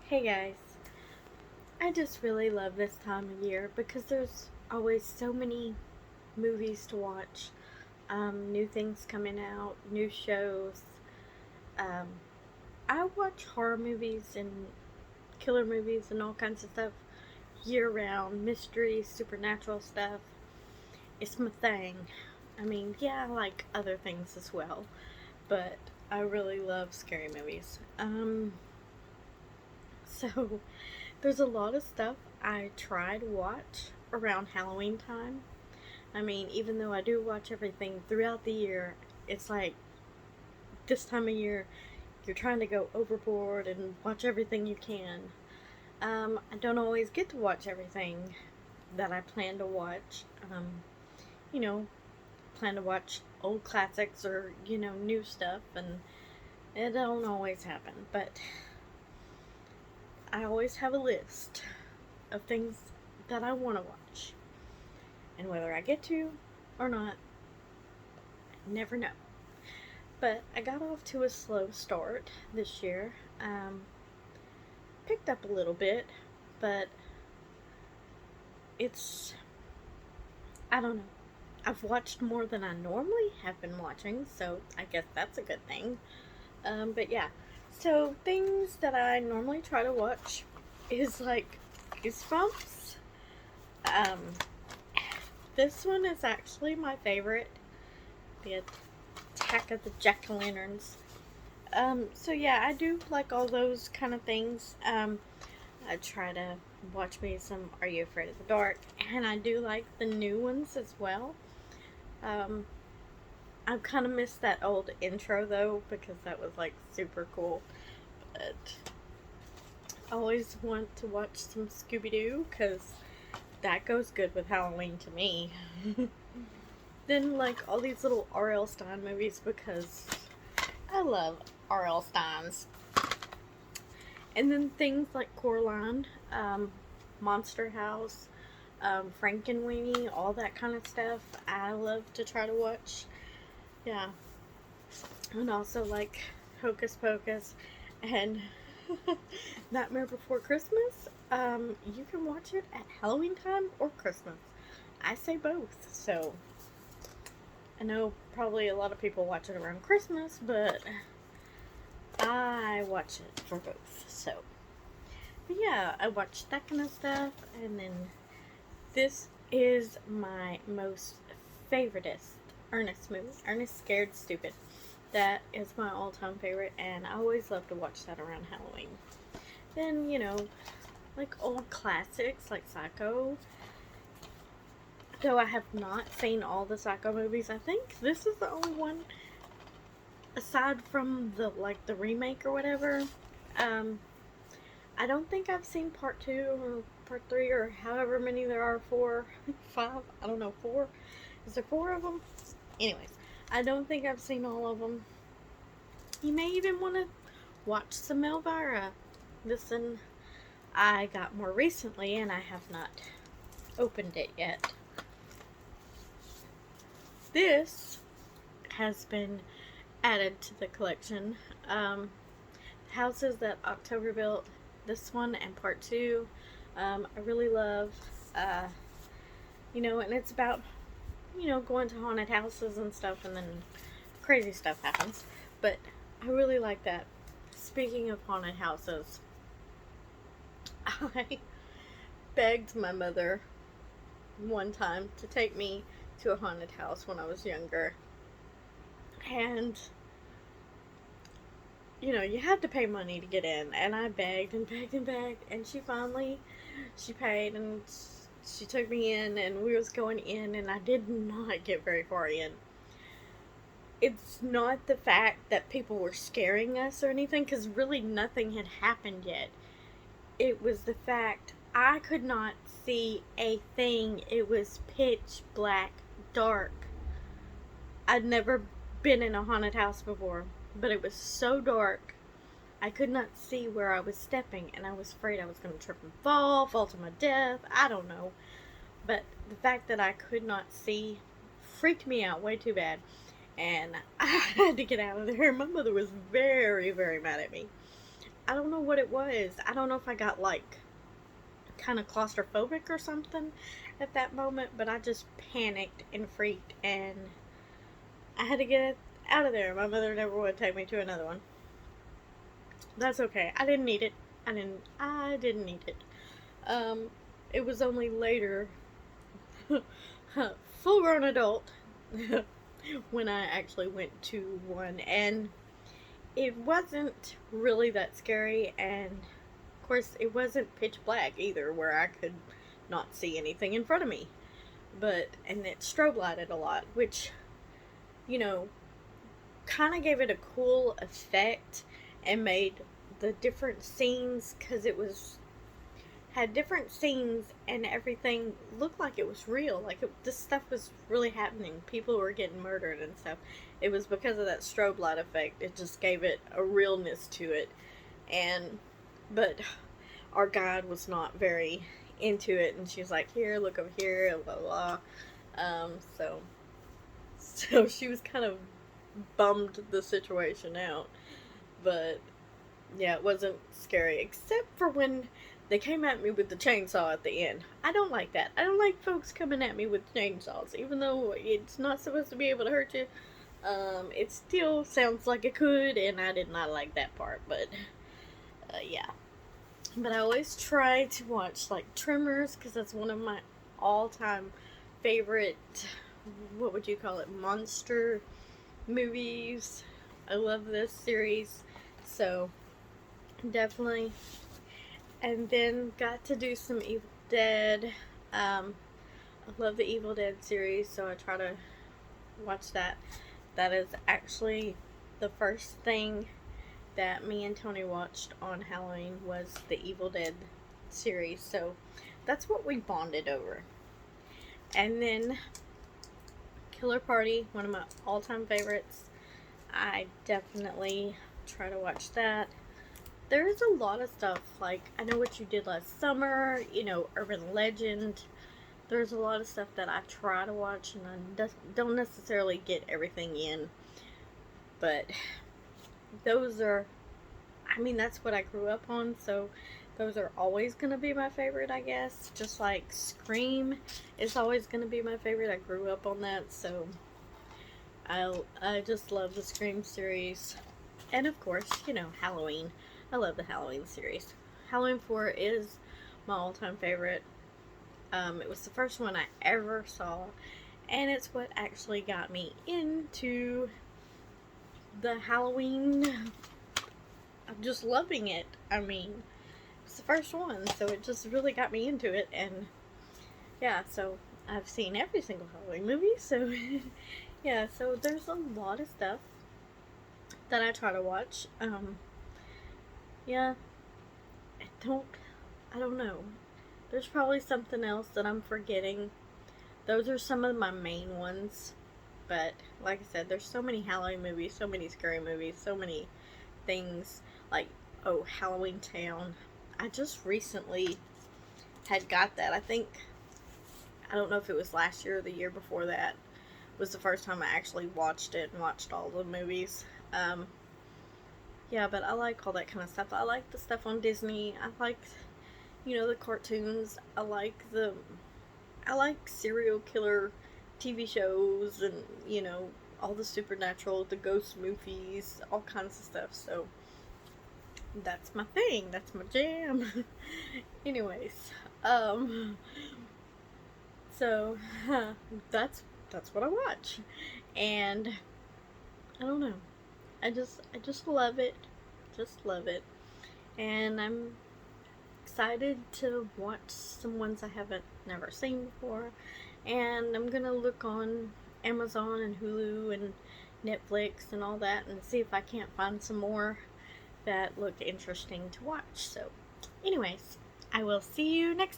Hey guys, I just really love this time of year because there's always so many movies to watch, new things coming out, new shows. Um, I watch horror movies and killer movies and all kinds of stuff year round, mystery, supernatural stuff. It's my thing. I mean, yeah, I like other things as well, but I really love scary movies. So there's a lot of stuff I try to watch around Halloween time. I mean, even though I do watch everything throughout the year, it's like this time of year you're trying to go overboard and watch everything you can. I don't always get to watch everything that I plan to watch. You know, plan to watch old classics or, new stuff, and it don't always happen. But I always have a list of things that I want to watch. And whether I get to or not, I never know. But I got off to a slow start this year. Picked up a little bit, but it's, I don't know. I've watched more than I normally have been watching, so I guess that's a good thing. But yeah, so things that I normally try to watch is like Goosebumps. Um, this one is actually my favorite. The Attack of the Jack-o'-lanterns. So yeah, I do like all those kind of things. I try to watch me some Are You Afraid of the Dark, and I do like the new ones as well. Um, I've kind of missed that old intro though because that was like super cool. But I always want to watch some Scooby Doo because that goes good with Halloween to me. Then like all these little R.L. Stein movies because I love R.L. Steins. And then things like Coraline, Monster House, Frankenweenie, all that kind of stuff. I love to try to watch. Yeah. And also like Hocus Pocus and Nightmare Before Christmas. You can watch it at Halloween time or Christmas. I say both, so I know probably a lot of people watch it around Christmas, but I watch it for both. So, but yeah, I watch that kind of stuff, and then this is my most favoriteest Ernest movie. Ernest Scared Stupid. That is my all-time favorite, and I always love to watch that around Halloween. Then, like old classics like Psycho. Though I have not seen all the Psycho movies, I think this is the only one aside from the remake or whatever. I don't think I've seen part 2 or part 3 or however many there are, 4, 5, I don't know, 4. Is there 4 of them? Anyways, I don't think I've seen all of them. You may even want to watch some Elvira. Listen, I got more recently and I have not opened it yet. This has been added to the collection. Houses that October built, this one and part 2, I really love. And it's about, going to haunted houses and stuff, and then crazy stuff happens. But I really like that. Speaking of haunted houses, I begged my mother one time to take me to a haunted house when I was younger. And you had to pay money to get in, and I begged and begged and begged, and she paid, and she took me in, and we was going in, and I did not get very far in. It's not the fact that people were scaring us or anything, because really nothing had happened yet. It was the fact I could not see a thing. It was pitch black, dark. I'd never been in a haunted house before, but it was so dark I could not see where I was stepping, and I was afraid I was going to trip and fall to my death. I don't know. But the fact that I could not see freaked me out way too bad, and I had to get out of there. My mother was very, very mad at me. I don't know what it was. I don't know if I got like kind of claustrophobic or something at that moment, but I just panicked and freaked, and I had to get out of there. My mother never would take me to another one. That's okay. I didn't need it. I didn't need it. Um, it was only later, full grown adult, when I actually went to one, and it wasn't really that scary, and of course, it wasn't pitch black either, where I could not see anything in front of me. And it strobe lighted a lot, which, you know, kind of gave it a cool effect and made the different scenes, because it was had different scenes and everything looked like it was real. Like this stuff was really happening. People were getting murdered and stuff. It was because of that strobe light effect. It just gave it a realness to it. And but our guide was not very into it, and she was like, "Here, look over here," blah blah. So so she was kind of bummed the situation out. But yeah, it wasn't scary except for when they came at me with the chainsaw at the end. I don't like that. I don't like folks coming at me with chainsaws, even though it's not supposed to be able to hurt you. It still sounds like it could, and I did not like that part. But yeah. But I always try to watch like Tremors, because that's one of my all-time favorite. What would you call it? Monster movies. I love this series, so definitely. And then got to do some Evil Dead. I love the Evil Dead series, so I try to watch that. That is actually the first thing that me and Tony watched on Halloween, was the Evil Dead series. So that's what we bonded over. And then Killer Party, one of my all-time favorites. I definitely try to watch that. There's a lot of stuff, like I Know What You Did Last Summer, Urban Legend. There's a lot of stuff that I try to watch, and I don't necessarily get everything in. But those are, that's what I grew up on, so those are always going to be my favorite, I guess. Just like Scream is always going to be my favorite. I grew up on that, so I just love the Scream series. And of course, Halloween. I love the Halloween series. Halloween 4 is my all-time favorite. It was the first one I ever saw, and it's what actually got me into the Halloween. I'm just loving it. It's the first one, so it just really got me into it, and yeah, so I've seen every single Halloween movie, so yeah, so there's a lot of stuff that I try to watch. Yeah, I don't know. There's probably something else that I'm forgetting. Those are some of my main ones. But, like I said, there's so many Halloween movies, so many scary movies, so many things. Like, Halloween Town. I just recently had got that. I don't know if it was last year or the year before that, was the first time I actually watched it and watched all the movies. Yeah, but I like all that kind of stuff. I like the stuff on Disney. I like, the cartoons. I like serial killer TV shows, and, all the supernatural, the ghost movies, all kinds of stuff. So that's my thing. That's my jam. Anyways, so that's what I watch. And I don't know. I just love it. Just love it. And I'm excited to watch some ones I haven't never seen before. And I'm gonna look on Amazon and Hulu and Netflix and all that, and see if I can't find some more that look interesting to watch. So anyways, I will see you next time.